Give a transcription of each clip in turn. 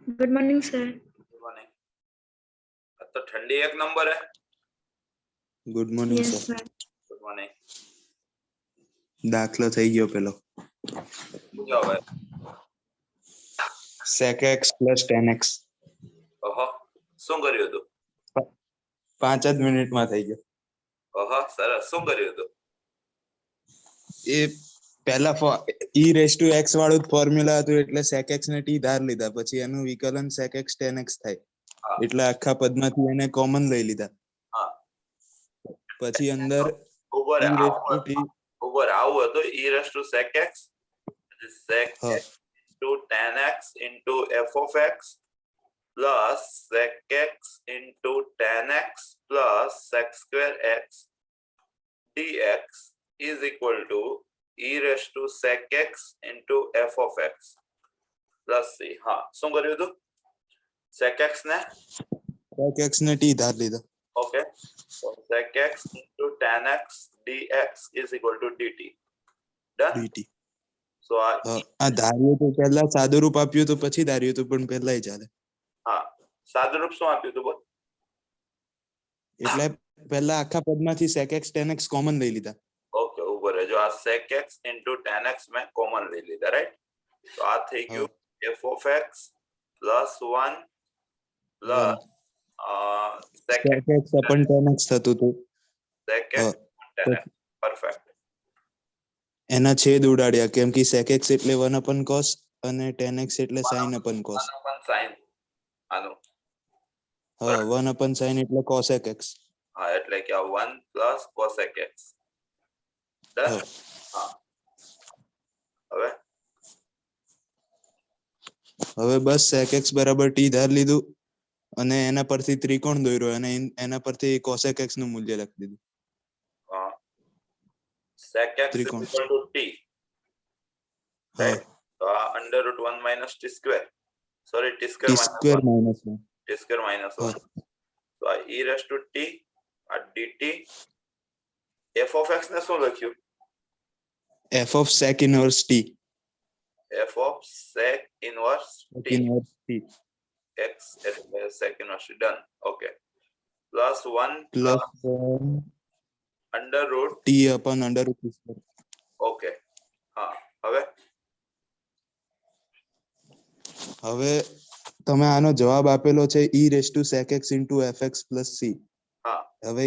Good morning sir. Good morning. तो ठंडी एक नंबर है। Good morning yes sir. Sir. Good morning. દાખલો થઈ ગયો પેલો પૂછો હવે। sec x plus tan x ઓહો, શું કર્યું હતું? 5 જ મિનિટમાં થઈ ગયો। ઓહો, સરસ। શું કર્યું હતું? એ પહેલા e raised to x વાળું ફોર્મ્યુલા હતું એટલે sec x ને t ધાર લીધા, પછી એનું વિકલન sec x tan x થાય એટલે આખા પદમાંથી એને કોમન લઈ લીધા। હા, પછી અંદર ઉપર e raised to t આવું હતું e raised to sec x sec હા x into tan x into f of x plus sec x into tan x plus sec square x dx is equal to e raised to sec x into f of x plus c। हाँ, શું કર્યું હતું? sec x ને t ધાર લીધા। okay, so sec x into tan x dx is equal to dt done। dt so આ ધાર્યું તો પહેલા સાદું રૂપ આપ્યું તો પછી ધાર્યું તો પણ પહેલાય ચાલે। हाँ, સાદું રૂપ શું આપ્યું હતું બોલ? એટલે પહેલા આખા પદમાંથી sec x tan x common લઈ લીધા। ઓકે, ઉભો રહેજો। આ sec x into tan x મેં કોમન લઈ લીધા, રાઈટ? તો આ થઈ ગયું f of x plus 1 plus sec x upon tan x થતું હતું। sec x tan x perfect. એના છેદ ઉડાડ્યા કેમ કે sec x એટલે 1 upon cos અને tan x એટલે sin upon cos। sin આનું હા 1 upon sin એટલે cosec x। હા, એટલે કે આ 1 plus cosec x ડન। હા, હવે બસ sec x બરાબર t ધાર લીધું અને એના પરથી ત્રિકોણ દોર્યો અને એના પરથી cosec x નું મૂલ્ય લખી દીધું। હા, sec x ત્રિકોણ equal to t, હા તો આ under root 1 minus t square, sorry t square t square minus 1 t square minus 1, so આ e raised to t આ dt f of x ને શું લખ્યું? f of sec inverse t f of sec inverse t x એટલે sec inverse done, okay, plus 1 plus under root t upon under root t square। okay, હા હવે તમે આનો જવાબ આપેલો છે e raised to sec x into fx plus c। હા, હવે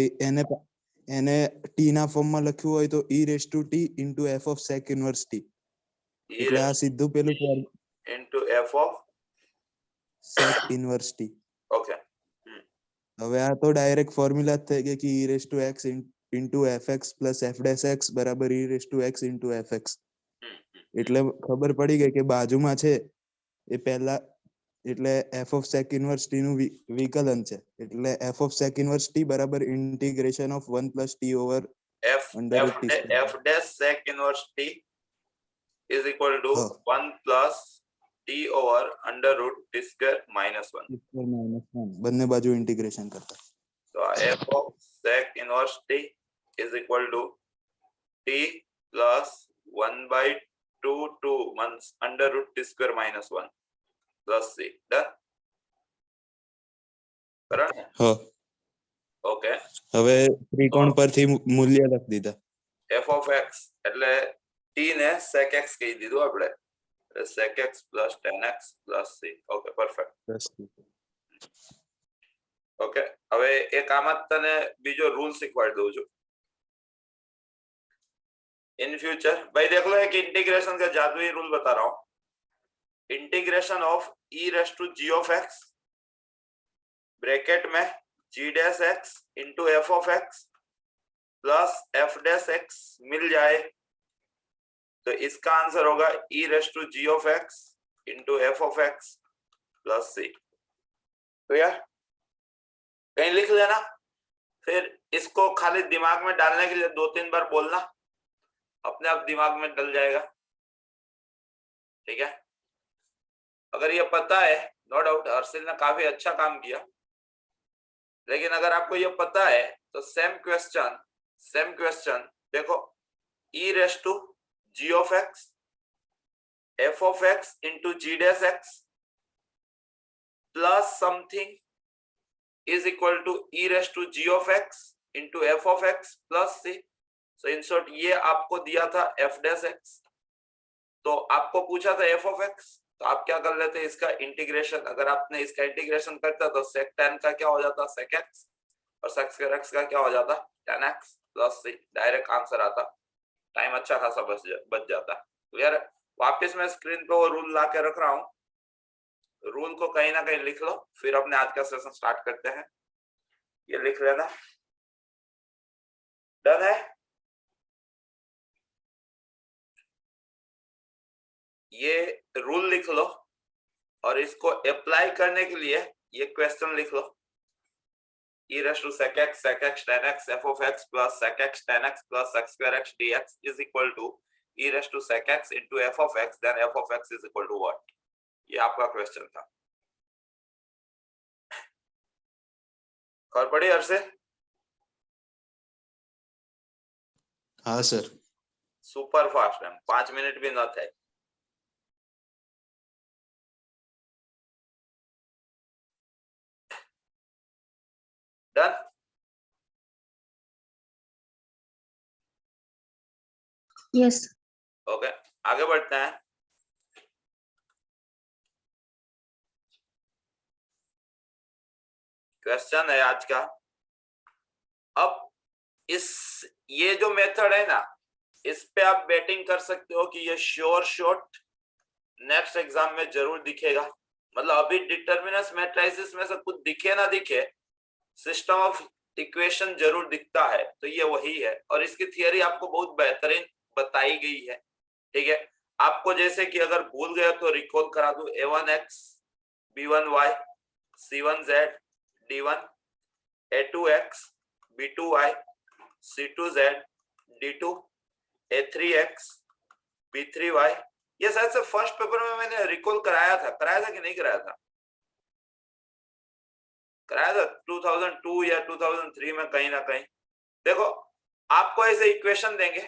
એને t ના ફોર્મમાં લખ્યું હોય તો e raised to t into f of sec inverse t એટલે આ સીધું પેલું into f of sec inverse t। okay, હવે આ તો ડાયરેક્ટ ફોર્મ્યુલા જ થઈ ગઈ કે e raised to x into fx plus f dash x બરાબર e raised to x into fx। એટલે ખબર પડી ગઈ કે બાજુમાં છે એ પહેલા એટલે f of sec inverse t નું વિકલન છે એટલે f of sec inverse t બરાબર integration of 1 plus t over f under root t square। f dash sec inverse t is equal to 1 plus t over under root t square minus 1 બંને બાજુ integration કરતા તો f of sec inverse t is equal to t plus 1 by 2 to 1 under root t square minus 1 plus c done, બરાબર? હા okay, હવે ત્રિકોણ પરથી મૂલ્ય લખી દીધા। f of x એટલે t ને sec x કહી દીધું આપણે, sec x plus tan x plus c, okay perfect. Okay, હવે એક આમાં તને બીજો રૂલ શીખવાડી દઉં છું। इन फ्यूचर भाई देख लो, एक इंटीग्रेशन का जादुई रूल बता रहा हूं। Integration of e raise to g of x bracket में g dash x into f of x plus f dash x मिल जाए तो इसका आंसर होगा e raise to g of x into f of x plus c। तो यार कहीं लिख लेना, फिर इसको खाली दिमाग में डालने के लिए 2-3 बार बोलना, अपने आप दिमाग में डल जाएगा, ठीक है? अगर ये पता है, नो डाउट हर्षिल ने काफी अच्छा काम किया, लेकिन अगर आपको ये पता है तो सेम क्वेश्चन देखो, e raise to g of x f of x into g dash x plus something is equal to e raised to g of x into f of x plus c. So in short ये आपको दिया था f dash x, तो आपको पूछा था f of x, तो आप क्या कर लेते इसका इंटीग्रेशन. अगर आपने इसका इंटीग्रेशन करता तो sec tan का क्या हो जाता sec x, और sec square x का क्या हो जाता tan x plus c. Direct answer आता, टाइम अच्छा खासा बच जाता. क्लियर. वापस मैं स्क्रीन पे वो रूल ला के रख रहा हूँ, रूल को कहीं ना कहीं लिख लो, फिर अपने आज का सेशन स्टार्ट करते हैं. ये लिख लेना. डन है. ये रूल लिख लो और इसको अप्लाई करने के लिए ये क्वेश्चन लिख लो. e raised to sec x tan x f of x plus sec x tan x plus sec square x dx is equal to e raised to sec x into f of x, then f of x is equal to what? ये आपका question था. खबर पड़ी Hershey? हाँ sir. Super fast है, 5 minute भी ना थे. डन. यस. ओके, आगे बढ़ते हैं. क्वेश्चन है आज का. अब ये जो मेथड है ना, इस पे आप बेटिंग कर सकते हो कि ये श्योर शॉट नेक्स्ट एग्जाम में जरूर दिखेगा. मतलब अभी डिटर्मिनेंट मैट्रिसेस में से कुछ दिखे ना दिखे, सिस्टम ऑफ इक्वेशन जरूर दिखता है. तो ये वही है, और इसकी थियरी आपको बहुत बेहतरीन बताई गई है. ठीक है. आपको जैसे कि अगर भूल गए तो रिकॉल करा दूं. a1x b1y c1z d1 a2x b2y c2z d2 a3x b3y. ये शायद से फर्स्ट पेपर में मैंने रिकॉल कराया था कि नहीं कराया था? कराया था 2002 या 2003 में कहीं ना कहीं. देखो, आपको ऐसे इक्वेशन देंगे,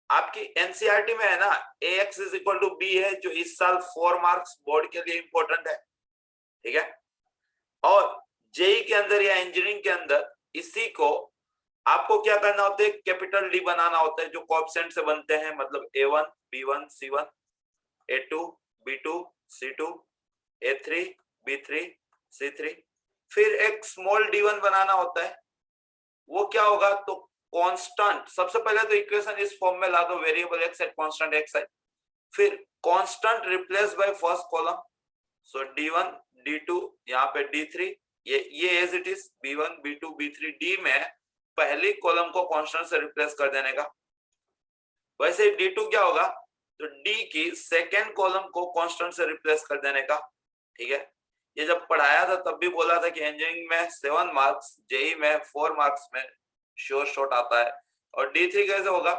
आपकी एनसीईआरटी में है ना ax is equal to b है, जो इस साल 4 मार्क्स बोर्ड के लिए इंपॉर्टेंट है. ठीक है. और जेई के अंदर या इंजीनियरिंग के अंदर इसी को आपको क्या करना होता है, कैपिटल डी बनाना होता है, जो कोएफिशिएंट से बनते हैं. मतलब a1 b1 c1 a2 b2 c2 a3 b3 c3. फिर एक स्मॉल d1 बनाना होता है. वो क्या होगा, तो कांस्टेंट. सबसे पहले तो इक्वेशन इस फॉर्म में ला दो, वेरिएबल x है, कांस्टेंट x है. फिर constant replace by first column. So d1 d2 यहाँ पे d3, ये as it is b1 b2 b3 d में पहली कॉलम को कांस्टेंट से रिप्लेस कर देने का. वैसे d2 क्या होगा, तो d की सेकेंड कॉलम को कांस्टेंट से रिप्लेस कर देने का. ठीक है. ये जब पढ़ाया था तब भी बोला था कि इंजीनियरिंग में 7 मार्क्स, जेई में 4 मार्क्स में श्योर शॉट आता है. और d3 कैसे होगा,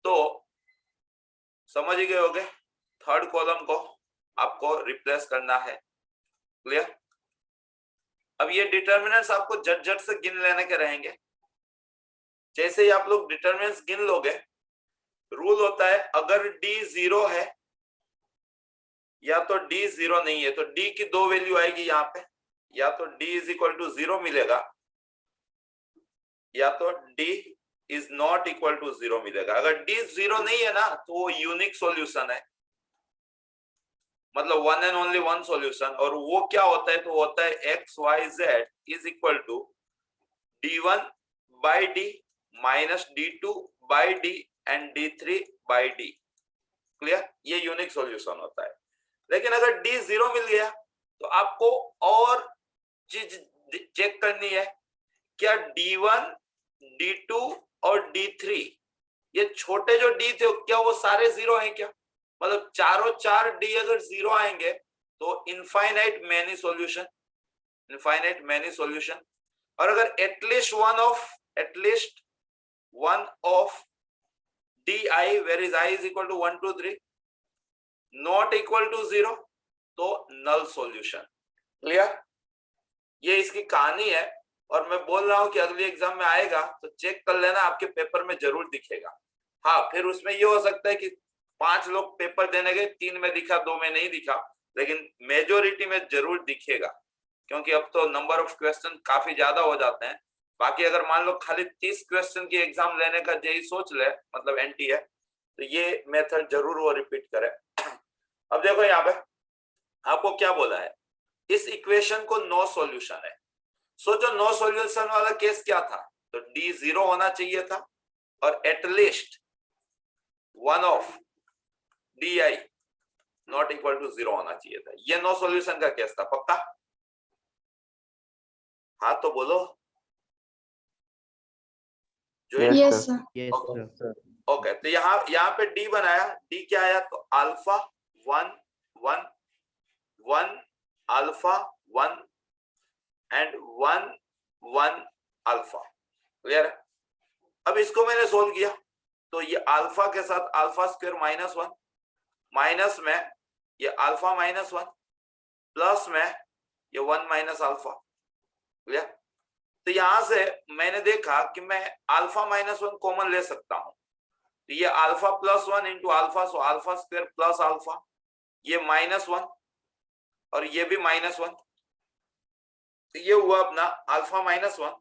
तो समझ ही गए होगे, थर्ड कॉलम को आपको रिप्लेस करना है. क्लियर. अब ये डिटर्मिनेंट्स आपको झट से गिन लेने के रहेंगे. जैसे ही आप लोग डिटर्मिनेंट्स गिन लोगे, रूल होता है अगर d 0 है या तो d 0 नहीं है, तो d की 2 वैल्यू आएगी यहाँ पे. या तो d इज इक्वल टू 0 मिलेगा, या तो d is not equal to 0 मिलेगा. अगर d 0 नहीं है ना, तो वो यूनिक सॉल्यूशन है, मतलब one and only one solution. और वो क्या होता है, तो होता है xyz is equal to d1 by d minus d2 by d and d3 by d. Clear. ये यूनिक सॉल्यूशन होता है. लेकिन अगर d 0 मिल गया तो आपको और चीज चेक करनी है, क्या d1 d2 और d3 ये छोटे जो d थे क्या वो सारे 0 हैं क्या? मतलब चारों 4 d अगर 0 आएंगे तो infinite many solution, infinite many solution. और अगर at least one of di where is I is equal to 1 2 3 not equal to 0, तो नल सॉल्यूशन. क्लियर. ये इसकी कहानी है, और मैं बोल रहा हूं कि अगले एग्जाम में आएगा तो चेक कर लेना, आपके पेपर में जरूर दिखेगा. हाँ, फिर उसमें ये हो सकता है कि 5 लोग पेपर देने गए, 3 में दिखा 2 में नहीं दिखा, लेकिन मेजोरिटी में जरूर दिखेगा. क्योंकि अब तो नंबर ऑफ क्वेश्चन काफी ज्यादा हो जाते हैं। बाकी अगर मान लो खाली 30 क्वेश्चन की एग्जाम लेने का जेई सोच ले, मतलब एनटी है, तो ये मेथड जरूर वो रिपीट करे। अब देखो यहाँ पे आपको क्या बोला है, इस इक्वेशन को नो सॉल्यूशन है। सोचो नो सॉल्यूशन वाला केस क्या था, तो डी 0 होना चाहिए था और at least one of d i not equal to 0 होना चाहिए था। ये नो सॉल्यूशन का केस था, पक्का? हाँ तो बोलो। Yes, sir. Yes, sir. Okay, तो यहाँ पे डी बनाया, डी क्या आया, तो alpha 1 1 1 alpha 1 and 1 1 alpha. Clear है? अब इसको मैंने सोल्व किया, तो ये अल्फा के साथ अल्फा स्क्वायर -1, माइनस में ये अल्फा -1, प्लस में ये 1 माइनस अल्फा। क्लियर? तो यहां से मैंने देखा कि मैं अल्फा -1 कॉमन ले सकता हूं, तो ये alpha +1 into alpha, so alpha square plus alpha, ये -1 और ये भी -1, तो ये हुआ अपना अल्फा -1,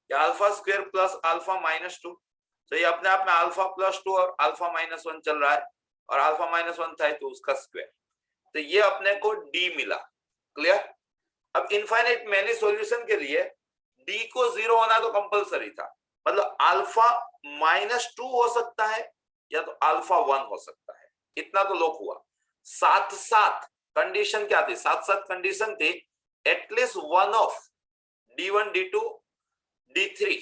या अल्फा स्क्वायर प्लस अल्फा -2, तो ये अपने आप में अल्फा +2 और अल्फा -1 चल रहा है, और अल्फा -1 था तो उसका स्क्वायर, तो ये अपने को डी मिला। क्लियर? अब इनफाइनाइट मैनी सॉल्यूशन के लिए डी को 0 होना तो कंपलसरी था, मतलब अल्फा -2 हो सकता है या तो अल्फा 1 हो सकता है, इतना तो लॉक हुआ। साथ साथ कंडीशन क्या थी, साथ साथ कंडीशन थी at least one of D1 D2 D3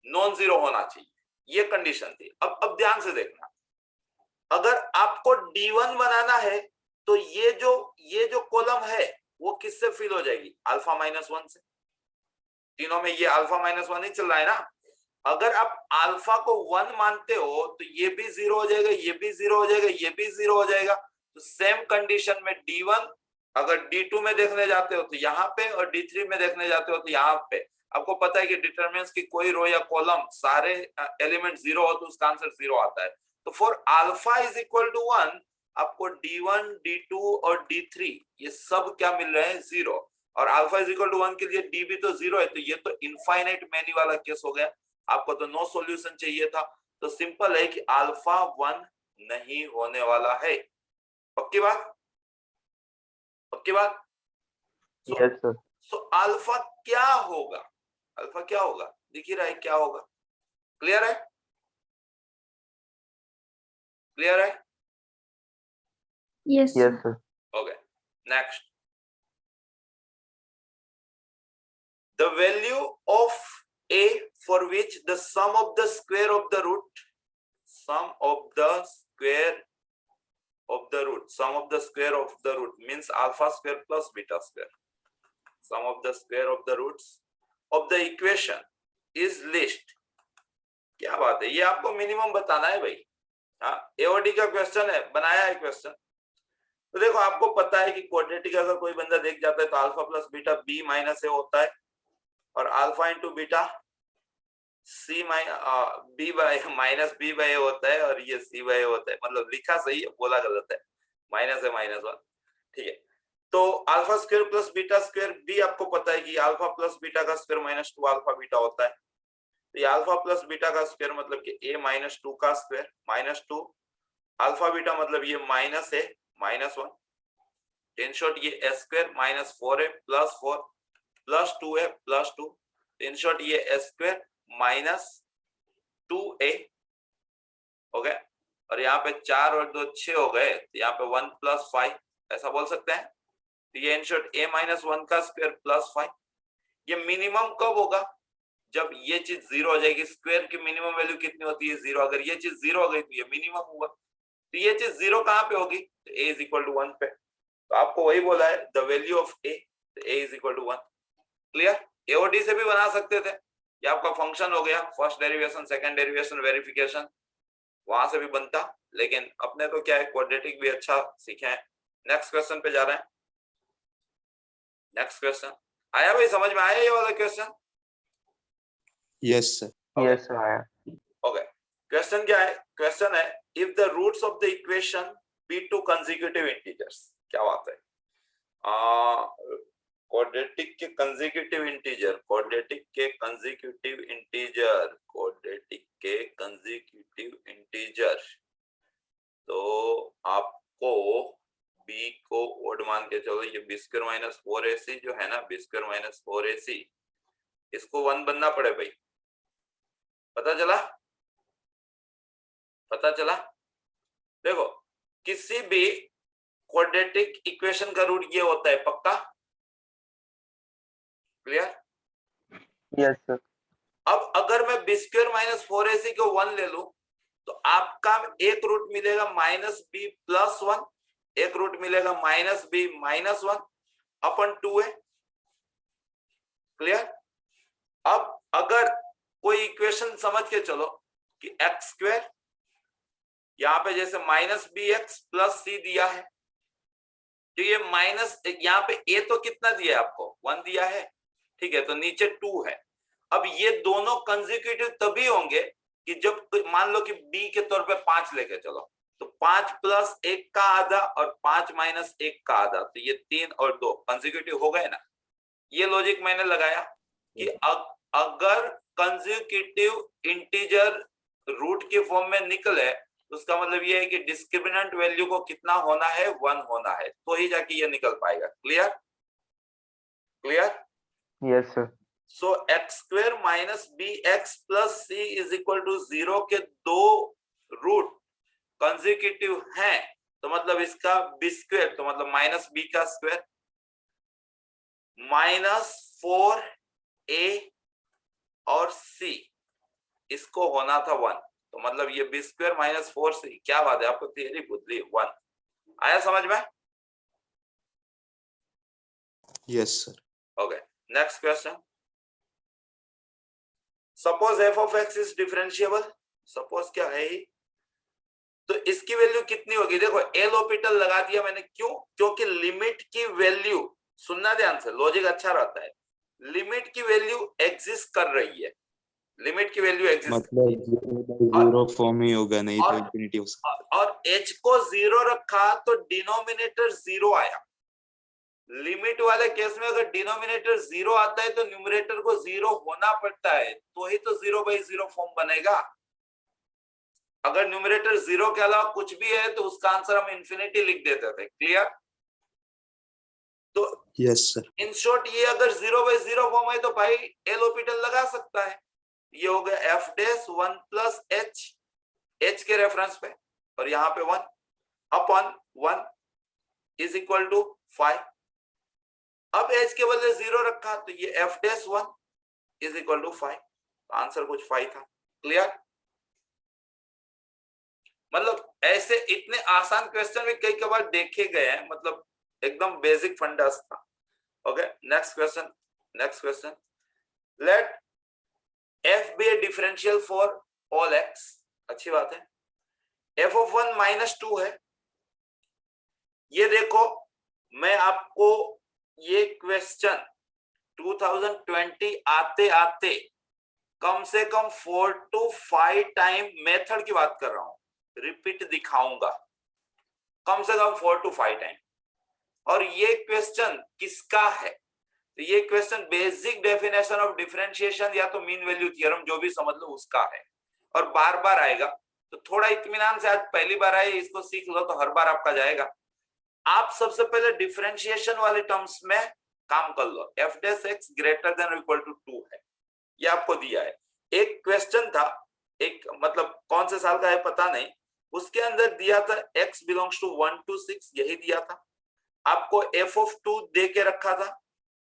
non zero होना चाहिए, ये कंडीशन थी। अब ध्यान से देखना, अगर आपको D1 बनाना है तो ये जो कॉलम है वो किससे फिल हो जाएगी, अल्फा -1 से। तीनों में ये अल्फा -1 ही चल रहा है ना। अगर आप अल्फा को 1 मानते हो तो ये भी 0 हो जाएगा, ये भी 0 हो जाएगा, ये भी 0 हो जाएगा। तो सेम कंडीशन में D1 अगर D2 में देखने जाते हो तो यहाँ पे, और D3 में देखने जाते हो तो यहाँ पे। आपको पता है कि डिटरमिनेंट्स की कोई रो या कॉलम सारे एलिमेंट 0 हो तो उसका आंसर 0 आता है। तो for alpha is equal to 1 आपको D1 D2 और D3 ये सब क्या मिल रहे हैं, 0, और अल्फा इज इक्वल टू 1 के लिए डी भी तो 0 है, तो ये तो इनफाइनाइट मैनी वाला केस हो गया। आपको तो नो सॉल्यूशन चाहिए था, तो सिंपल है कि अल्फा 1 नहीं होने वाला है। पक्की बात? पक्की बात? Yes, sir. सो अल्फा क्या होगा, अल्फा क्या होगा, दिख ही रहा है क्या होगा। क्लियर है? क्लियर है? Yes, Yes, sir. sir. Okay, next. The value of a for which the sum of the square of the root, sum of the square of the root, sum of the square of the root means alpha square plus beta square. Sum of the square of the roots of the equation is least. क्या बात है, ये आपको minimum बताना है भाई। हाँ, AOD का क्वेश्चन है, बनाया है क्वेश्चन। तो देखो आपको पता है कि क्वाड्रेटिक अगर कोई बंदा देख जाता है तो alpha plus beta b minus a होता है, और alpha into beta c b by minus b by a होता है, और ये सी बाय ए होता है। मतलब लिखा सही है, बोला गलत है, माइनस है -1। ठीक है, तो alpha square plus beta square भी आपको पता है कि अल्फा प्लस बीटा का स्क्वायर -2 अल्फा बीटा होता है। तो ये अल्फा प्लस बीटा का स्क्वायर मतलब कि a -2 का स्क्वायर, -2 अल्फा बीटा मतलब ये माइनस है -1, इन शॉर्ट ये s स्क्वायर -4 है प्लस 4 प्लस 2 है प्लस 2, इन शॉर्ट ये s स्क्वायर -2a हो गया, और यहाँ पे 4 और 2 6 हो गए, तो यहाँ पे 1 + 5 ऐसा बोल सकते हैं। तो ये इन शॉर्ट a -1 का स्क्वायर प्लस 5। ये मिनिमम कब होगा, जब ये चीज 0 हो जाएगी। स्क्वायर की मिनिमम वैल्यू कितनी होती है, 0। अगर ये चीज 0 हो गई तो ये मिनिमम हुआ। तो ये चीज 0 कहाँ पे होगी, तो a = 1 पे। तो आपको वही बोला है द वैल्यू ऑफ a, तो a = 1। क्लियर? एओडी से भी बना सकते थे, ये आपका फंक्शन हो गया, first derivation second derivation verification, वहां से भी बनता, लेकिन अपने तो क्या है क्वाड्रेटिक भी अच्छा सीखे हैं। नेक्स्ट क्वेश्चन पे जा रहे हैं। नेक्स्ट क्वेश्चन आया भाई, समझ में आया ये वाला question? Yes sir. Yes, sir. आया. ओके, क्वेश्चन क्या है, क्वेश्चन है if the roots of the equation be two consecutive integers. क्या बात है, क्वाड्रेटिक के कंसेक्यूटिव इंटीजर, क्वाड्रेटिक के कंसेक्यूटिव इंटीजर, क्वाड्रेटिक के कंसेक्यूटिव इंटीजर, तो आपको b को ओड मान के चलो, ये b स्क्वायर माइनस 4ac जो है ना, b स्क्वायर माइनस 4ac, इसको 1 बनना पड़े भाई। पता चला? पता चला? देखो किसी भी क्वाड्रेटिक इक्वेशन का रूट ये होता है, पक्का? क्लियर? Yes sir. अब अगर मैं b स्क्वायर माइनस 4ac को 1 ले लूं तो आपका एक रूट मिलेगा माइनस b प्लस 1, एक रूट मिलेगा माइनस b माइनस 1 अपन 2 है। क्लियर? अब अगर कोई इक्वेशन समझ के चलो कि एक्स स्क्वायर, यहां पे जैसे माइनस बी एक्स प्लस सी दिया है, तो ये माइनस, यहाँ पे ए तो कितना दिया है आपको? 1 दिया है, ठीक है, तो नीचे 2 है। अब ये दोनों कंसेक्यूटिव तभी होंगे कि जब मान लो कि b के तौर पे 5 लेके चलो, तो 5 प्लस 1 का आधा और 5 माइनस 1 का आधा, तो ये 3 और 2 कंसेक्यूटिव हो गए ना। ये लॉजिक मैंने लगाया कि अगर कंसेक्यूटिव इंटीजर रूट के फॉर्म में निकले तो उसका मतलब ये है कि डिस्क्रिमिनेंट वैल्यू को कितना होना है? 1 होना है, तो ही जाके ये निकल पाएगा। Clear? Clear? Yes sir. So x square minus b x plus c is equal to 0 के दो रूट कंसेक्यूटिव हैं, तो मतलब इसका बी स्क्वायर, तो मतलब माइनस बी का स्क्वायर माइनस 4a और c, इसको होना था 1, तो मतलब ये बी स्क्वायर माइनस 4c, क्या बात है, आपको थियरी बुद्धि 1 आया समझ में? Yes sir. Okay, next question. Suppose f of x is differentiable, suppose क्या है ही, तो इसकी वैल्यू कितनी होगी? देखो एल ऑर्बिटल लगा दिया मैंने, क्यों? क्योंकि लिमिट की वैल्यू, सुनना ध्यान से, लॉजिक अच्छा रहता है, लिमिट की वैल्यू एग्जिस्ट कर रही है, लिमिट की वैल्यू एग्जिस्ट, मतलब 0 फॉर्म ही होगा, नहीं तो इंफिनिटी हो सकता। और h को 0 रखा तो डिनोमिनेटर 0 आया। लिमिट वाले केस में अगर डिनोमिनेटर 0 आता है तो न्यूमरेटर को 0 होना पड़ता है, तो ही तो 0/0 फॉर्म बनेगा। अगर न्यूमरेटर 0 के अलावा कुछ भी है तो उसका आंसर हम इंफिनिटी लिख देते थे। क्लियर? तो यस सर। इन शॉर्ट ये अगर 0/0 फॉर्म है तो भाई एल ऑर्बिटल लगा सकता है। ये हो गया एफ डैश 1 प्लस एच के रेफरेंस पे, और यहाँ पे 1 अपॉन 1 इज इक्वल टू 5। अब एच के बदले 0 रखा तो ये f dash 1 is equal to 5, answer कुछ 5 था। क्लियर? मतलब ऐसे इतने आसान क्वेश्चन भी कई बार देखे गए हैं, मतलब एकदम बेसिक फंडास था। Okay, next question. Next question, let f be a differential for all x, अच्छी बात है। f of 1 माइनस 2 है। ये देखो मैं आपको ये क्वेश्चन 2020 आते आते कम से कम 4 to 5 टाइम मेथड की बात कर रहा हूं, रिपीट दिखाऊंगा कम से कम 4 to 5 टाइम। और ये क्वेश्चन किसका है? तो ये question basic definition of differentiation या तो मीन वैल्यू थ्योरम, जो भी समझ लो, उसका है, और बार बार आएगा। तो थोड़ा इत्मीनान से, आज पहली बार आए, इसको सीख लो तो हर बार आपका जाएगा। आप सबसे पहले डिफरेंशिएशन वाले टर्म्स में काम कर लो। F dash x greater than और इक्वल टू 2 है, ये आपको दिया है। एक क्वेश्चन था, एक मतलब कौन से साल का है पता नहीं, उसके अंदर दिया था x बिलोंग्स टू 1 to 6, यही दिया था। आपको f of 2 दे के रखा था,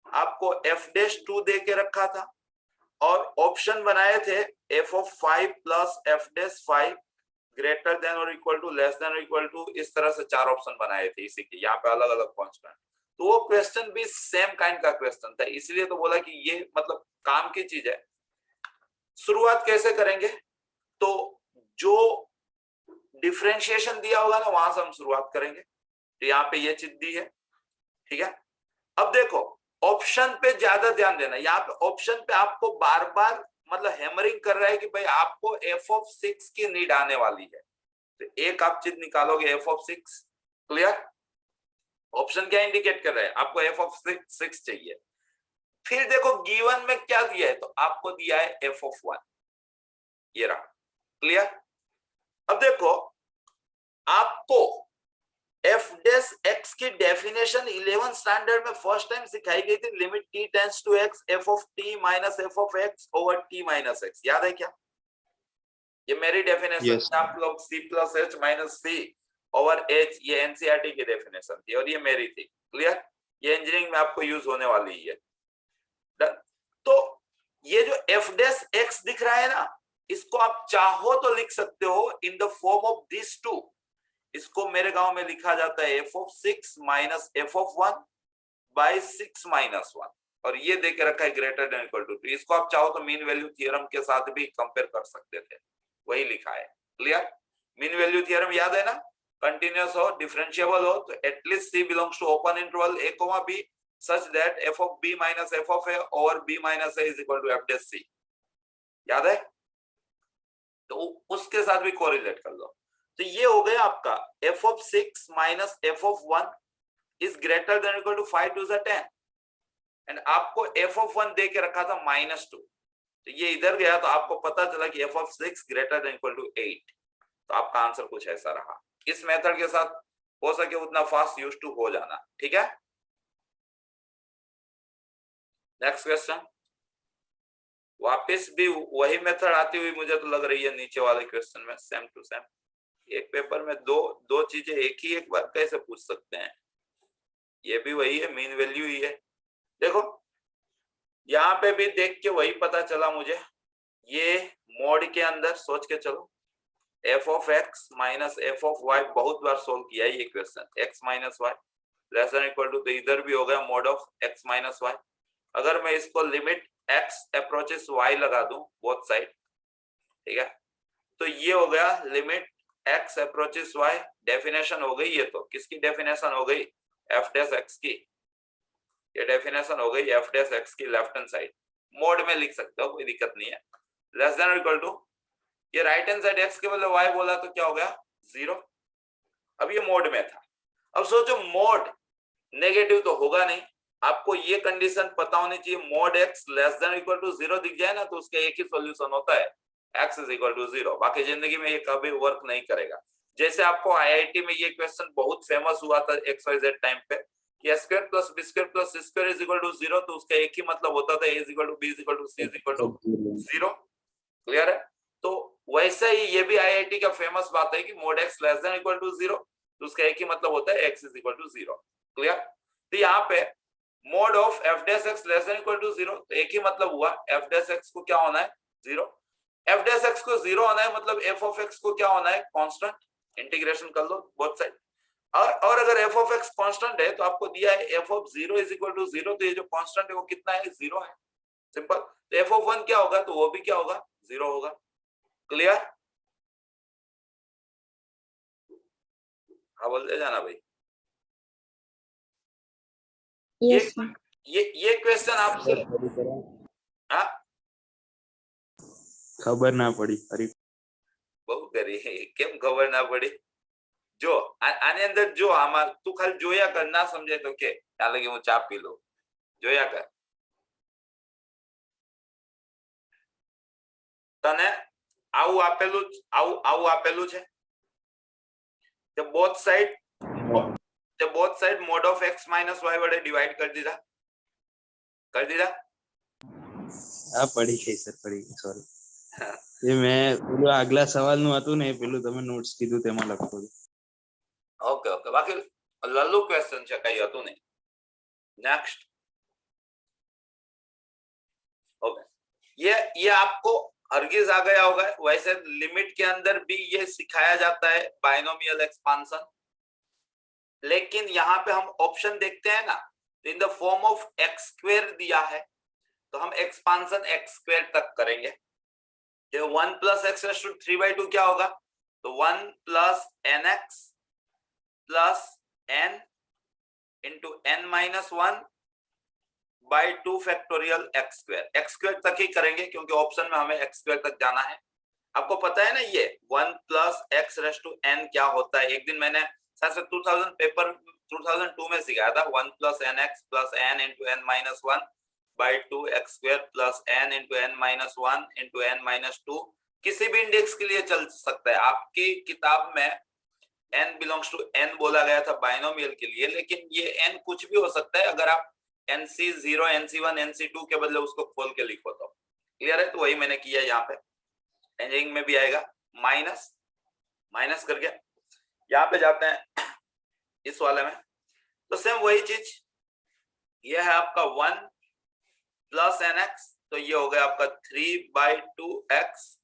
आपको f डैश 2 दे के रखा था, और ऑप्शन बनाए थे f of 5 plus f dash 5 greater than और इक्वल टू, लेस देन और इक्वल टू, इस तरह से 4 ऑप्शन बनाए थे इसी के, यहाँ पे अलग अलग कांस्टेंट। तो वो क्वेश्चन भी सेम काइंड का क्वेश्चन था, इसलिए तो बोला कि ये मतलब काम की चीज है। शुरुआत कैसे करेंगे? तो जो डिफरेंशिएशन दिया होगा ना, वहां से हम शुरुआत करेंगे। तो यहाँ पे ये चीज दी है, ठीक है। अब देखो ऑप्शन पे ज्यादा ध्यान देना, यहाँ पे ऑप्शन पे आपको बार बार मतलब हैमरिंग कर रहा है कि भाई आपको f of 6 की नीड आने वाली है, तो एक आप चीज निकालोगे f of 6। क्लियर? ऑप्शन क्या इंडिकेट कर रहा है, आपको एफ ऑफ 6 चाहिए। फिर देखो गिवन में क्या दिया है, तो आपको दिया है एफ ऑफ 1, ये रहा। क्लियर? अब देखो आपको एफ डैश एक्स की डेफिनेशन 11 स्टैंडर्ड में फर्स्ट टाइम सिखाई गई थी, limit t tends to x f of t minus f of x over t minus x, याद है क्या? ये मेरी डेफिनेशन Yes. आप लोग c plus h minus c over h, ये एनसीईआरटी की डेफिनेशन थी और ये मेरी थी। क्लियर? ये इंजीनियरिंग में आपको यूज होने वाली है। तो ये जो एफ डैश एक्स दिख रहा है ना, इसको आप चाहो तो लिख सकते हो in the form of this too. इसको मेरे गांव में लिखा जाता है f of 6 minus f of 1 by 6 minus 1, और ये देके रखा है ग्रेटर देन इक्वल टू 2। इसको आप चाहो तो मीन वैल्यू थ्योरम के साथ भी कंपेयर कर सकते थे, वही लिखा है। क्लियर? मीन वैल्यू थ्योरम याद है ना, कंटीन्यूअस हो, डिफरेंशिएबल हो, तो at least c belongs to open interval a, b such that f of b minus f of a over b minus a is equal to f dash c। याद है? तो उसके साथ भी कोरिलेट कर लो। तो ये हो गया आपका f of 6 minus f of 1 is greater than or equal to 5 to the 10, and आपको f of 1 दे के रखा था -2, तो ये इधर गया तो आपको पता चला कि f of 6 greater than or equal to 8, तो आपका आंसर कुछ ऐसा रहा। इस मेथड के साथ हो सके उतना फास्ट यूज टू हो जाना। ठीक है, नेक्स्ट क्वेश्चन। वापस भी वही मेथड आती हुई मुझे तो लग रही है नीचे वाले क्वेश्चन में, सेम टू सेम। एक पेपर में दो चीजें एक बार कैसे पूछ सकते हैं? ये भी वही है, मीन वैल्यू ही है। देखो यहाँ पे भी देख के वही पता चला मुझे, ये मोड के अंदर सोच के चलो, f of x minus f of y बहुत बार सोल्व किया है ये question, x minus y less than equal to, तो इधर भी हो गया mod of x minus y. अगर मैं इसको लिमिट x अप्रोचेस y लगा दूं बोथ साइड, ठीक है, तो ये हो गया limit x approaches y। Definition हो गई ये, तो किसकी डेफिनेशन हो गई? f डैश x की। ये डेफिनेशन हो गई f डैश x की लेफ्ट हैंड साइड। मोड में लिख सकते हो, कोई दिक्कत नहीं है। लेस देन इक्वल टू, ये राइट हैंड साइड x के बदले y बोला तो क्या हो गया? 0। अब ये मोड में था। अब सोचो मोड नेगेटिव तो होगा नहीं, आपको ये कंडीशन पता होनी चाहिए, mod x less than equal to 0 दिख जाए ना, तो उसका एक ही सॉल्यूशन होता है, x इज इक्वल टू 0। बाकी जिंदगी में ये कभी वर्क नहीं करेगा। जैसे आपको आईआईटी में ये क्वेश्चन बहुत फेमस हुआ था XYZ टाइम पे कि a square plus b square plus c square is equal to 0, तो उसका एक ही मतलब होता था a is equal to b is equal to c is equal to 0। Clear है? तो वैसे ही ये भी आईआईटी का फेमस बात है कि mod x less than equal to 0, तो उसका एक ही मतलब होता है x is equal to 0। Clear? तो यहाँ पे mod of f dash x less than equal to 0, तो एक ही मतलब हुआ f डैश x को क्या होना है? 0। f डैश x को 0 होना है, मतलब f ऑफ x को क्या होना है? कांस्टेंट। इंटीग्रेशन कर लो बोथ साइड। और अगर f ऑफ x कांस्टेंट है तो आपको दिया है f of 0 is equal to 0, तो ये जो कांस्टेंट है वो कितना है? 0 है। सिंपल। तो f ऑफ 1 क्या होगा? तो वो भी क्या होगा? 0 होगा। क्लियर? हाँ बोलते जाना भाई। Yes, ये क्वेश्चन आपसे हाँ खबर ना पड़ी अरे બહુ કરી, કેમ ખબર ના પડી? જો આની અંદર જો આમાં તું ખાલી જોયા કર, ના સમજાય તો કે ત્યાં લગી હું ચા પી લઉં, જોયા કર। તને આવું આપેલું છે તે both side mode of x minus y વડે ડિવાઈડ કરી દીધા? આ પડી ગઈ સર, પડી ગઈ, સોરી। એ મેં પેલું આગલા સવાલનું હતું ને, પેલું તમે નોટ્સ કીધું તેમાં લખતો હતો। ઓકે બાકી લલ્લુ ક્વેશ્ચન છે, કઈ હતું નહીં। नेक्स्ट। ओके, ये आपको हरगिज आ गया होगा। वैसे लिमिट के अंदर भी ये सिखाया जाता है बाइनोमियल एक्सपांशन, लेकिन यहाँ पे हम ऑप्शन देखते हैं ना, इन the form of x square दिया है, तो हम एक्सपांशन एक्स स्क्वायर तक करेंगे। 1 प्लस एक्स रेज़ टू 3/2 क्या होगा? तो 1 plus nx plus n into n minus 1 by 2 factorial x square तक ही करेंगे, क्योंकि ऑप्शन में हमें एक्स स्क्वायर तक जाना है। आपको पता है ना ये 1 plus x raise to n क्या होता है? एक दिन मैंने शायद 2000 पेपर 2002 में सिखाया था 1 plus n x plus n into n minus one by two x square plus n into n minus one into n minus two. किसी भी इंडेक्स के लिए चल सकता है। आपकी किताब में n बिलोंग्स टू n बोला गया था बाइनोमियल के लिए, लेकिन ये n कुछ भी हो सकता है। अगर आप nc0 nc1 nc2 के बदले उसको खोल के लिखो तो क्लियर है। तो वही मैंने किया यहाँ पे। इंजीनियरिंग में भी आएगा माइनस माइनस करके। यहाँ पे जाते हैं इस वाले में, तो सेम वही चीज। ये है आपका 1 प्लस एन एक्स, तो ये हो गया आपका 3/2x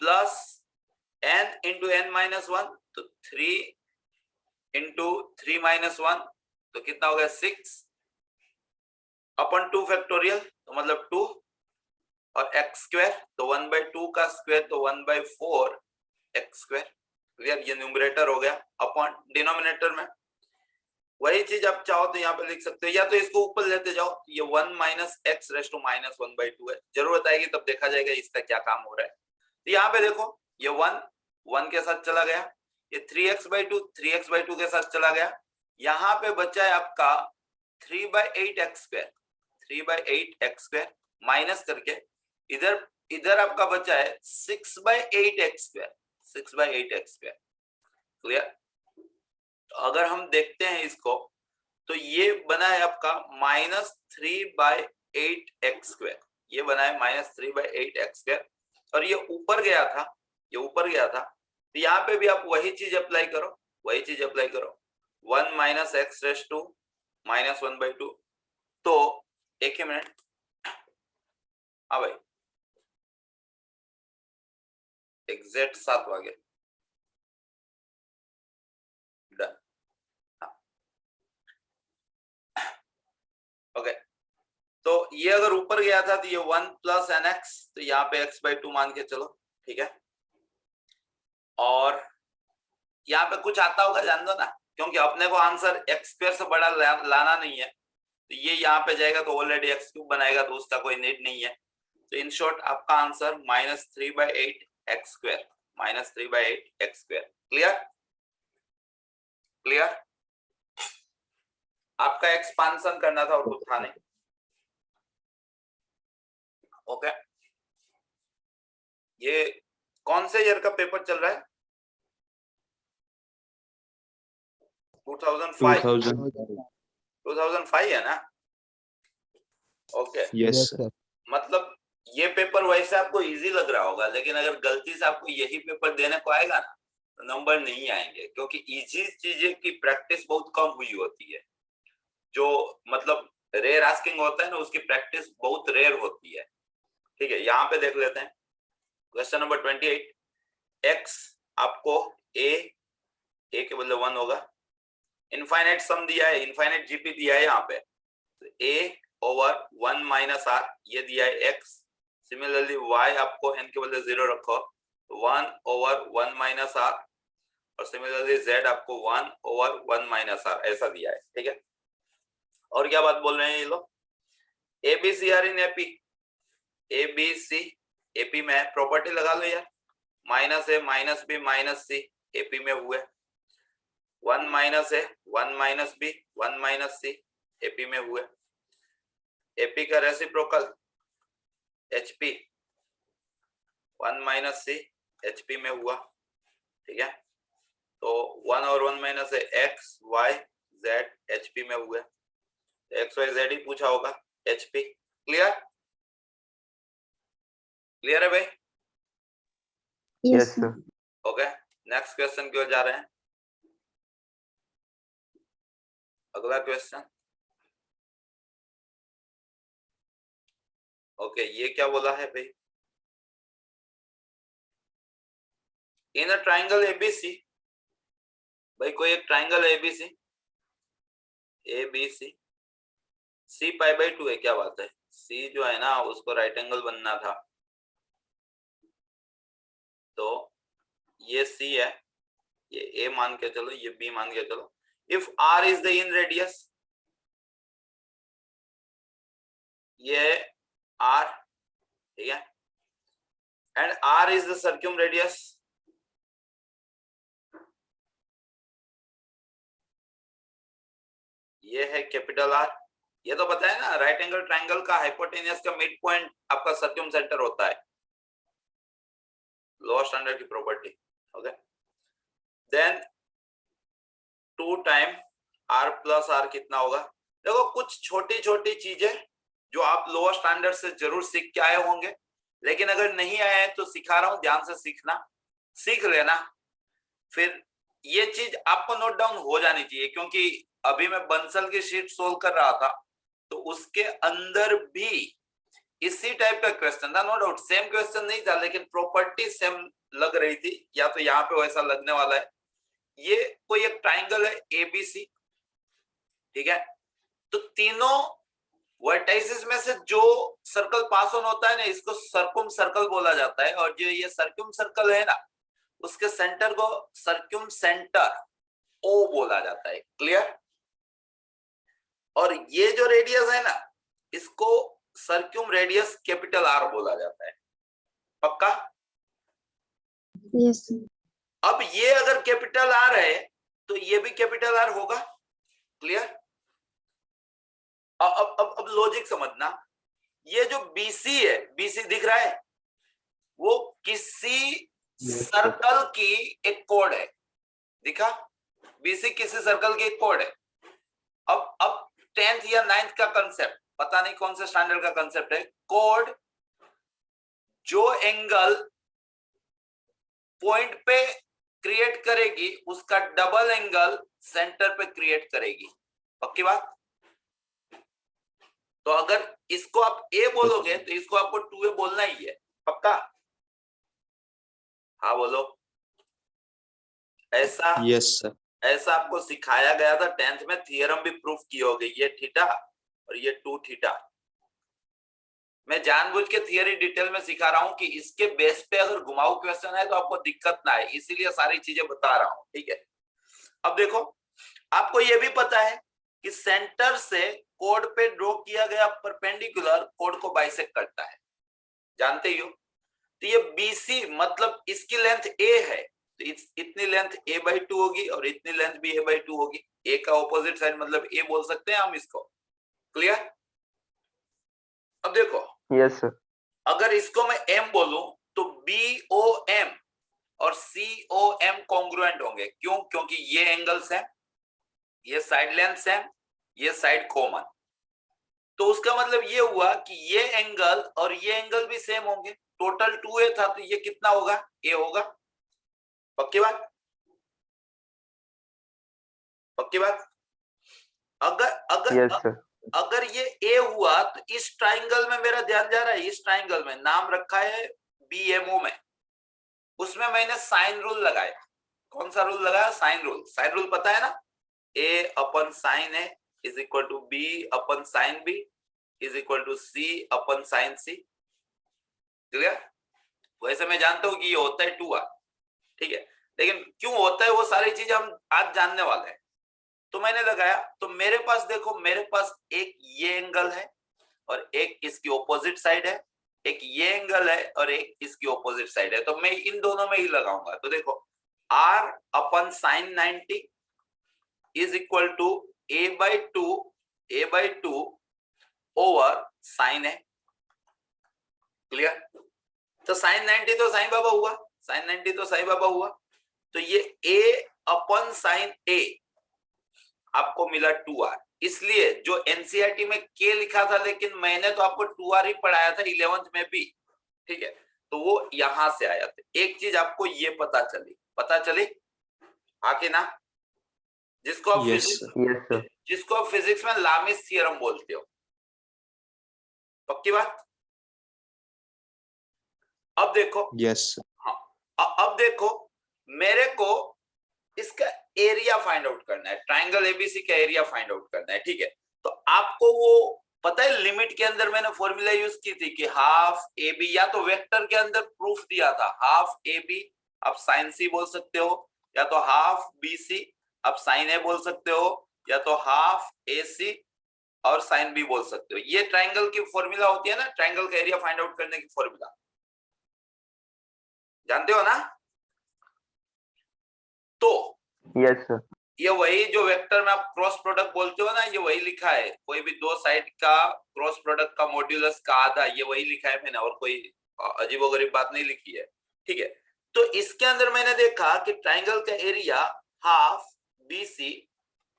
plus n into n minus one, तो 3 इंटू 3 माइनस वन, तो कितना हो गया 6 अपॉन 2 फैक्टोरियल, तो मतलब 2 और x स्क्वायर, तो 1/2 का स्क्वायर तो 1/4 x स्क्वायर। क्लियर, ये न्यूमरेटर हो गया अपॉन डिनोमिनेटर में। वही चीज आप चाहो तो यहाँ पे लिख सकते हो, या तो इसको ऊपर लेते जाओ। ये 1 minus x raise to minus 1/2 है। जरूरत आएगी तब देखा जाएगा इसका क्या काम हो रहा है। तो यहाँ पे देखो ये 1 के साथ चला गया, ये 3x/2 के साथ चला गया। यहाँ पे बचा है आपका 3/8x square, 3/8x square minus करके इधर आपका बचा है 6/8x square, 6/8x square. Clear. तो अगर हम देखते हैं इसको, तो ये बना है आपका -3/8x स्क्वायर, ये बना है -3/8x स्क्वायर। और ये ऊपर गया था, ये ऊपर गया था। तो यहाँ पे भी आप वही चीज अप्लाई करो, वही चीज अप्लाई करो। 1 minus x raise to minus 1/2। तो एक ही मिनट, हाँ भाई एग्जैक्ट 7 वागे डन। ओके, तो ये अगर ऊपर गया था तो ये 1 प्लस एन एक्स, तो यहाँ पे x/2 मान के चलो, ठीक है। और यहाँ पे कुछ आता होगा जान दो ना, क्योंकि अपने को आंसर x स्क्वायर से बड़ा लाना नहीं है। तो ये यहाँ पे जाएगा तो ऑलरेडी x³ बनाएगा, तो उसका कोई नीड नहीं है। तो इन शॉर्ट आपका answer -3/8x square, -3/8x square. Clear, clear. आपका एक्सपांशन करना था और कुछ था नहीं। ओके, ये कौन से ईयर का पेपर चल रहा है? 2005 है ना? Okay, yes sir. मतलब ये पेपर वैसे आपको इजी लग रहा होगा, लेकिन अगर गलती से आपको यही पेपर देने को आएगा ना, तो नंबर नहीं आएंगे, क्योंकि इजी चीजें की प्रैक्टिस बहुत कम हुई होती है। जो मतलब रेयर आस्किंग होता है ना, उसकी प्रैक्टिस बहुत रेयर होती है। ठीक है, यहाँ पे देख लेते हैं क्वेश्चन नंबर 28। x आपको a के बदले 1 होगा। इनफाइनाइट सम दिया है, इनफाइनाइट जीपी दिया है यहाँ पे, तो a ओवर 1 माइनस आर ये दिया है x। सिमिलरली y आपको n के बदले 0 रखो, 1 ओवर 1 माइनस आर, और सिमिलरली z आपको 1 ओवर 1 माइनस आर ऐसा दिया है। ठीक है, और क्या बात बोल रहे हैं ये लोग? ABC are in AP, ABC AP में प्रॉपर्टी लगा लो यार, -a minus b minus c AP में हुए, 1 minus a 1 minus b 1 minus c AP में हुए। एपी का reciprocal HP 1 minus c HP में हुआ। ठीक है, तो 1 और 1 माइनस है x y z HP में हुए, x y z ही पूछा होगा HP। क्लियर, क्लियर है भाई? Yes sir. Okay, next question की ओर जा रहे हैं। अगला क्वेश्चन, ओके ये क्या बोला है भाई? इन अ ट्राइंगल ABC, भाई कोई एक ट्राइंगल है ABC, ABC C π/2 है। क्या बात है, C जो है ना उसको राइट एंगल बनना था, तो ये C है, ये A मान के चलो, ये B मान के चलो। If R is the in radius, ये R, ठीक है, and R is the circum radius, ये है कैपिटल आर। ये तो पता है ना, राइट एंगल ट्रायंगल का हाइपोटेन्यूज का मिड पॉइंट आपका सर्क्यूम सेंटर होता है, लोअर स्टैंडर्ड की property. Okay, then 2 time r plus r कितना होगा? देखो कुछ छोटी छोटी चीजें जो आप लोअर स्टैंडर्ड से जरूर सीख के आए होंगे, लेकिन अगर नहीं आए हैं तो सिखा रहा हूं, ध्यान से सीखना, सीख लेना। फिर ये चीज आपको नोट डाउन हो जानी चाहिए, क्योंकि अभी मैं बंसल की शीट सोल्व कर रहा था तो उसके अंदर भी इसी टाइप का क्वेश्चन था। नो डाउट सेम क्वेश्चन नहीं था, लेकिन प्रॉपर्टी सेम लग रही थी, या तो यहाँ पे वैसा लगने वाला है। ये कोई एक ट्राइंगल है एबीसी, ठीक है, तो तीनों वर्टाइसेस में से जो सर्कल पास ऑन होता है ना, इसको सर्कुम सर्कल बोला जाता है, और जो ये सर्कुम सर्कल है ना, उसके सेंटर को सर्कुम सेंटर ओ बोला जाता है। क्लियर? और ये जो रेडियस है ना, इसको सर्क्यूम रेडियस कैपिटल आर बोला जाता है। पक्का? यस। अब ये अगर कैपिटल आर है तो ये भी कैपिटल आर होगा। क्लियर? अब लॉजिक समझना, ये जो बीसी है, बीसी दिख रहा है, वो किसी सर्कल की एक कोड है। दिखा? बीसी किसी सर्कल की एक कोड है। अब 10th या 9th का कंसेप्ट, पता नहीं कौन से स्टैंडर्ड का कंसेप्ट है, कोड जो एंगल पॉइंट पे क्रिएट करेगी उसका डबल एंगल सेंटर पे क्रिएट करेगी। पक्की बात? तो अगर इसको आप ए बोलोगे तो इसको आपको 2a बोलना ही है। पक्का? हाँ बोलो। ऐसा यस सर। ऐसा आपको सिखाया गया था 10th में, थियरम भी प्रूफ की होगी, ये थीटा और ये 2 थीटा। मैं जानबूझ के थियरी डिटेल में सिखा रहा हूं कि इसके बेस पे अगर घुमाऊ क्वेश्चन है तो आपको दिक्कत ना आए, इसीलिए सारी चीजें बता रहा हूं। ठीक है, अब देखो, आपको ये भी पता है कि सेंटर से कोड पे ड्रॉ किया गया परपेंडिकुलर कोड को बाइसेक्ट करता है, जानते ही हो। तो ये बीसी मतलब इसकी लेंथ ए है, तो इतनी लेंथ a/2 होगी और इतनी लेंथ भी a/2 होगी। a का ऑपोजिट साइड मतलब a बोल सकते हैं हम इसको। क्लियर? अब देखो, यस सर। अगर इसको मैं m बोलूं तो BOM और COM कॉन्ग्रुएंट होंगे। क्यों? क्योंकि ये एंगल्स हैं, ये साइड लेंथ्स हैं, ये साइड कॉमन। तो उसका मतलब ये हुआ कि ये एंगल और ये एंगल भी सेम होंगे। टोटल 2a था तो ये कितना होगा? a होगा। पक्की बात? पक्की बात? अगर अगर यस सर। अगर ये a हुआ तो इस ट्राइंगल में मेरा ध्यान जा रहा है, इस ट्राइंगल में नाम रखा है BMO में, उसमें मैंने साइन रूल लगाया। कौन सा रूल लगाया? Sine rule. साइन रूल पता है ना, A/sin A is equal to B/sin B is equal to C/sin C। क्लियर? वैसे मैं जानता हूं कि ये होता है 2r, ठीक है, लेकिन क्यों होता है वो सारी चीज हम आज जानने वाले हैं। तो मैंने लगाया, तो मेरे पास देखो, मेरे पास एक ये एंगल है और एक इसकी ऑपोजिट साइड है, एक ये एंगल है और एक इसकी ऑपोजिट साइड है, तो मैं इन दोनों में ही लगाऊंगा। तो देखो, R/sin 90 is equal to a/2 over sin A। क्लियर? तो sin 90 तो साईं बाबा हुआ, sin 90 तो साईं बाबा हुआ, तो ये A/sin A आपको मिला 2r। इसलिए जो एनसीईआरटी में k लिखा था, लेकिन मैंने तो आपको 2r ही पढ़ाया था 11th में भी, ठीक है, तो वो यहां से आया था। एक चीज आपको ये पता चली आके ना, जिसको आप यस सर। में लामिस थ्योरम बोलते हो। पक्की बात? अब देखो, यस। हाँ, अब देखो, मेरे को इसका एरिया फाइंड आउट करना है, ट्राइंगल एबीसी का एरिया फाइंड आउट करना है। ठीक है, तो आपको वो पता है, लिमिट के अंदर मैंने फॉर्मूला यूज की थी कि हाफ AB, या तो वेक्टर के अंदर प्रूफ दिया था, हाफ AB आप साइन C बोल सकते हो, या तो हाफ BC आप साइन A बोल सकते हो, या तो हाफ AC और साइन B बोल सकते हो। ये ट्राइंगल की फॉर्मूला होती है ना, ट्राइंगल का एरिया फाइंड आउट करने की फॉर्मूला, जानते हो ना? तो यस सर। ये वही जो वेक्टर में आप क्रॉस प्रोडक्ट बोलते हो ना, ये वही लिखा है। कोई भी दो साइड का क्रॉस प्रोडक्ट का मॉड्यूलस का आधा, ये वही लिखा है मैंने, और कोई अजीबोगरीब बात नहीं लिखी है। ठीक है, तो इसके अंदर मैंने देखा कि ट्राइंगल का एरिया हाफ BC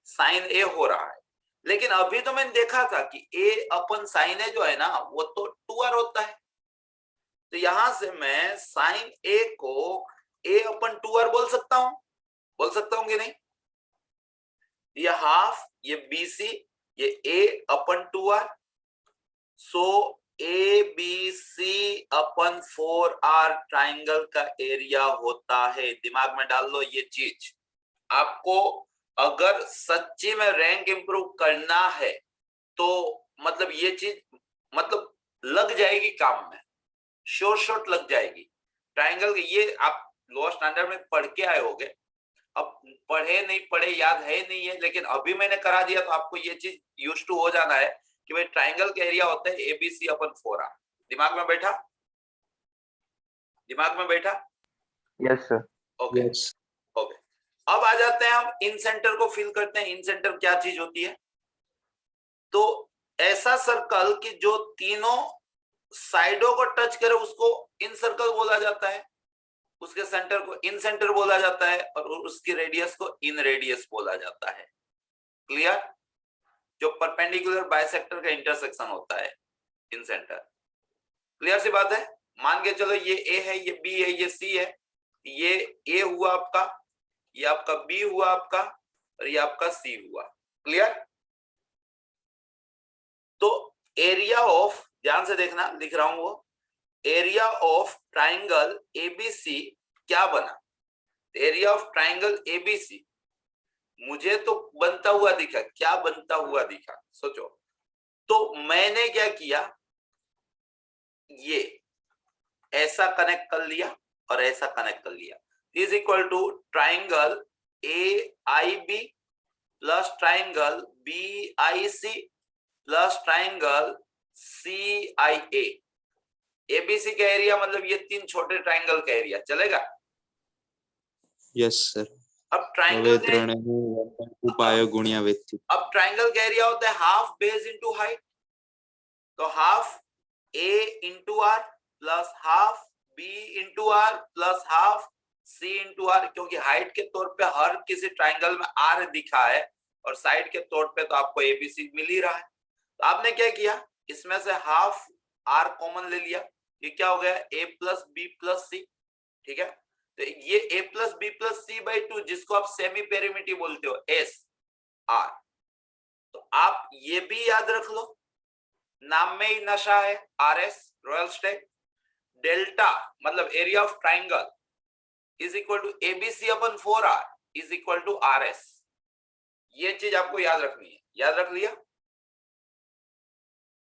साइन ए हो रहा है, लेकिन अभी तो मैंने देखा था कि A अपन साइन ए जो है ना वो तो 2R होता है। तो यहां से मैं साइन A को A अपन 2R बोल सकता हूं कि नहीं? ये हाफ, ये BC, ये A upon 2R, so ABC अपन 4R ट्राइंगल का एरिया होता है। दिमाग में डाल लो ये चीज। आपको अगर सच्ची में रैंक इंप्रूव करना है तो मतलब ये चीज मतलब लग जाएगी काम में, शॉर्ट लग जाएगी। ट्राइंगल ये आप लोअर स्टैंडर्ड में पढ़ के आए होगे, अब पढ़े नहीं पढ़े याद है नहीं है, लेकिन अभी मैंने करा दिया तो आपको ये चीज यूज टू हो जाना है कि भाई ट्राइंगल का एरिया होता है ABC अपन 4R। दिमाग में बैठा? Yes sir. Okay okay. अब आ जाते हैं हम इन सेंटर को फिल करते हैं। इन सेंटर क्या चीज होती है? तो ऐसा सर्कल कि जो तीनों साइडों को टच करे उसको इन सर्कल बोला जाता है, उसके सेंटर को इन सेंटर बोला जाता है, और उसकी रेडियस को इन रेडियस बोला जाता है। क्लियर? जो परपेंडिकुलर बाइसेक्टर का इंटरसेक्शन होता है, इन सेंटर। क्लियर सी बात है? मान के चलो ये A है, ये B है, ये C है, ये A हुआ आपका, ये आपका B हुआ आपका, और ये आपका C हुआ। क्लियर? तो एरिया ऑफ, ध्यान से देखना लिख रहा हूं वो, एरिया ऑफ ट्राइंगल ABC क्या बना? एरिया ऑफ ट्राइंगल ABC मुझे तो बनता हुआ दिखा। क्या बनता हुआ दिखा? सोचो। तो मैंने क्या किया, ये ऐसा कनेक्ट कर लिया और ऐसा कनेक्ट कर लिया, is equal to triangle AIB plus triangle BIC plus triangle CIA। ABC का एरिया मतलब ये तीन छोटे ट्राइंगल का एरिया। चलेगा? Yes sir. अब ट्राइंगल अब ट्राइंगल का एरिया होता है हाफ बेस इंटू हाइट। तो half A into R plus half B into R plus half C into R, क्योंकि हाइट के तौर पे हर किसी ट्राइंगल में R दिखा है और साइड के तौर पे तो आपको ABC मिल ही रहा है। तो आपने क्या किया, इसमें से हाफ R कॉमन ले लिया। ये क्या हो गया? A plus B plus C। ठीक है, तो ये A plus B plus C by 2, जिसको आप सेमी पेरिमीटर बोलते हो, SR। तो आप ये भी याद रख लो, नाम में ही नशा है, RS रॉयल स्टैक। डेल्टा मतलब area of triangle is equal to ABC अपन 4R is equal to RS। ये चीज आपको याद रखनी है। याद रख लिया?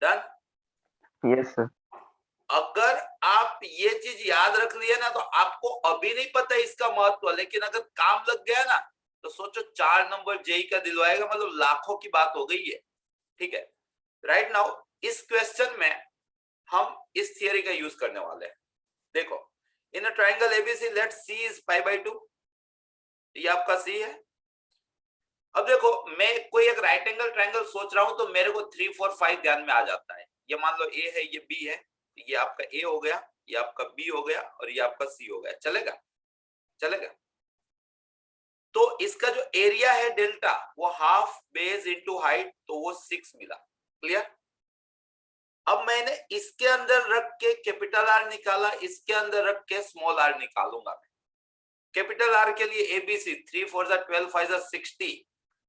डन? Yes sir. अगर आप ये चीज याद रख लिया ना तो आपको अभी नहीं पता इसका महत्व, लेकिन अगर काम लग गया ना तो सोचो 4 नंबर जेई का दिलवाएगा, मतलब लाखों की बात हो गई है। ठीक है, राइट नाउ इस क्वेश्चन में हम इस थियरी का यूज करने वाले हैं। देखो, in a triangle ABC let C is π/2। ये आपका C है। अब देखो, मैं कोई एक राइट एंगल ट्राइंगल सोच रहा हूं तो मेरे को 3, 4, 5 ध्यान में आ जाता है। ये मान लो A है, ये B है, ये आपका A हो गया, ये आपका B हो गया, और ये आपका C हो गया। चलेगा? चलेगा? तो इसका जो एरिया है डेल्टा वो हाफ बेस इंटू हाइट, तो वो 6 मिला। क्लियर? अब मैंने इसके अंदर रख के कैपिटल R निकाला, इसके अंदर रख के स्मॉल r निकालूंगा मैं। कैपिटल R के लिए ABC 3 4 12 5 60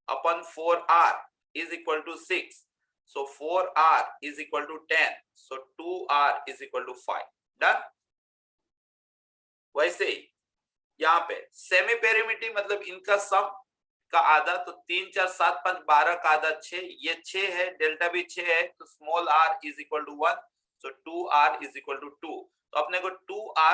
upon 4R is equal to 6, so 4R is equal to 10, so 2R is equal to 5। Done? वैसे ही यहाँ पे सेमी पेरिमीटर मतलब इनका सम का आधा, तो 3 4 7 5 12 का आधा 6, ये 6 है, डेल्टा भी 6 है, तो small r is equal to 1, so 2R is equal to 2। तो अपने को 2R